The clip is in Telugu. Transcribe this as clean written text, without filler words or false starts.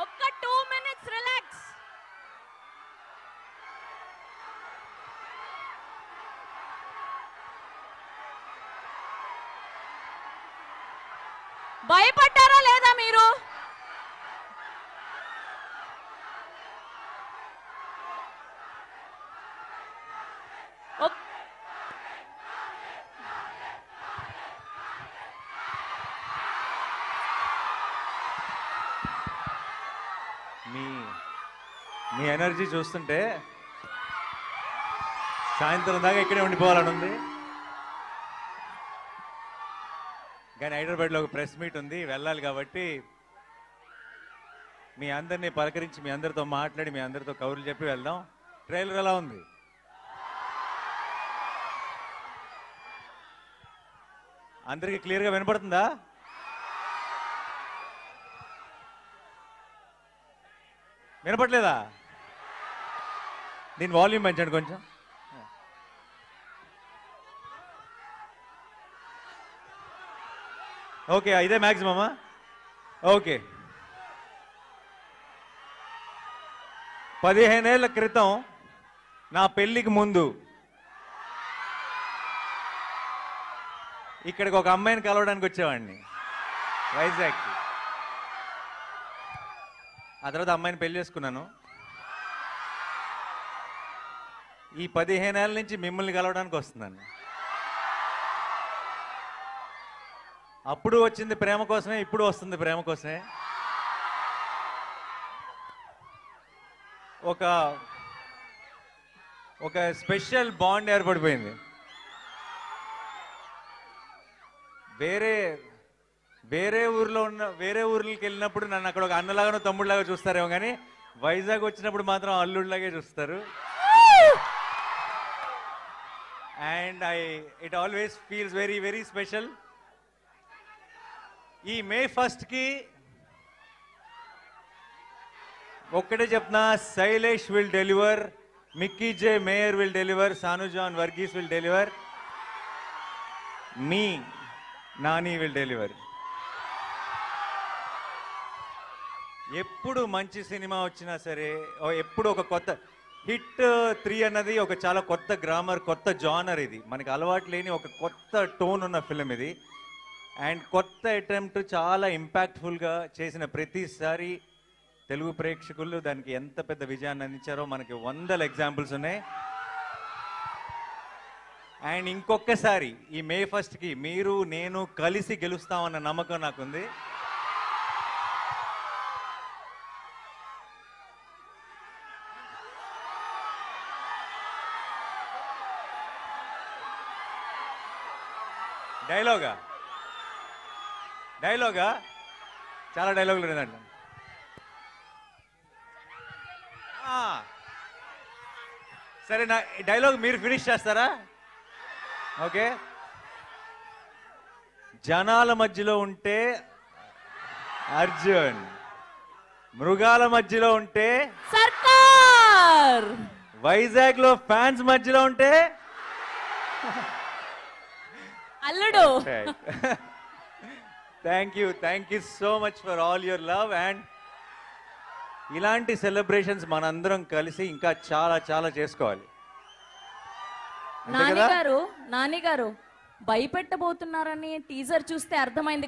ఒక్క 2 minutes రిలాక్స్. భయపడ్డారా లేదా మీరు? మీ ఎనర్జీ చూస్తుంటే సాయంత్రం దాకా ఇక్కడే ఉండిపోవాలని ఉంది. కానీ హైదరాబాద్లో ఒక ప్రెస్ మీట్ ఉంది, వెళ్ళాలి. కాబట్టి మీ అందరినీ పలకరించి మీ అందరితో మాట్లాడి మీ అందరితో కబుర్లు చెప్పి వెళ్దాం. ట్రైలర్ ఎలా ఉంది? అందరికీ క్లియర్గా వినపడుతుందా? వినపట్లేదా? దీని వాల్యూమ్ పెంచండి కొంచెం. ఓకే, ఇదే మ్యాక్సిమమా? ఓకే. 15 ఏళ్ల క్రితం నా పెళ్లికి ముందు ఇక్కడికి ఒక అమ్మాయిని కలవడానికి వచ్చేవాడిని వైజాగ్కి. ఆ తర్వాత అమ్మాయిని పెళ్లి చేసుకున్నాను. ఈ 15 ఏళ్ళ నుంచి మిమ్మల్ని కలవడానికి వస్తున్నాను. అప్పుడు వచ్చింది ప్రేమ కోసమే, ఇప్పుడు వస్తుంది ప్రేమ కోసమే. ఒక స్పెషల్ బాండ్ ఏర్పడిపోయింది. వేరే ఊర్లకి వెళ్ళినప్పుడు నన్ను అక్కడ ఒక అన్నలాగానో తమ్ముళ్ళలాగా చూస్తారేమో, కానీ వైజాగ్ వచ్చినప్పుడు మాత్రం అల్లుడిలాగే చూస్తారు. And it always feels very very special. ఈ May 1కి ఒక్కటే చెప్తున్నా, Shailesh will deliver, Mickey J Meyer will deliver, Sanu John Varghese will deliver, మీ నాని విల్ డెలివర్. ఎప్పుడు మంచి సినిమా వచ్చినా సరే, ఎప్పుడు ఒక కొత్త హిట్ 3 అన్నది ఒక చాలా కొత్త గ్రామర్, కొత్త జానర్. ఇది మనకి అలవాటు లేని ఒక కొత్త టోన్ ఉన్న ఫిలిం ఇది. అండ్ కొత్త అటెంప్ట్, చాలా ఇంపాక్ట్ఫుల్గా చేసిన ప్రతిసారి తెలుగు ప్రేక్షకులు దానికి ఎంత పెద్ద విజయాన్ని అందించారో మనకి 100 ఎగ్జాంపుల్స్ ఉన్నాయి. అండ్ ఇంకొకసారి ఈ May 1కి మీరు నేను కలిసి గెలుస్తామన్న నమ్మకం నాకుంది. డైలాగా చాలా డైలాగులు లేదండి. సరే, నా డైలాగ్ మీరు ఫినిష్ చేస్తారా? ఓకే. జనాల మధ్యలో ఉంటే అర్జున్, మృగాల మధ్యలో ఉంటే సర్కార్, వైజాగ్ లో ఫ్యాన్స్ మధ్యలో ఉంటే అల్లుడు. Thank you so much for all your love. And ఇలాంటి సెలబ్రేషన్స్ మనందరం కలిసి ఇంకా చాలా చాలా చేసుకోవాలి. నాని గారు భయపెట్టబోతున్నారని టీజర్ చూస్తే అర్థమైంది.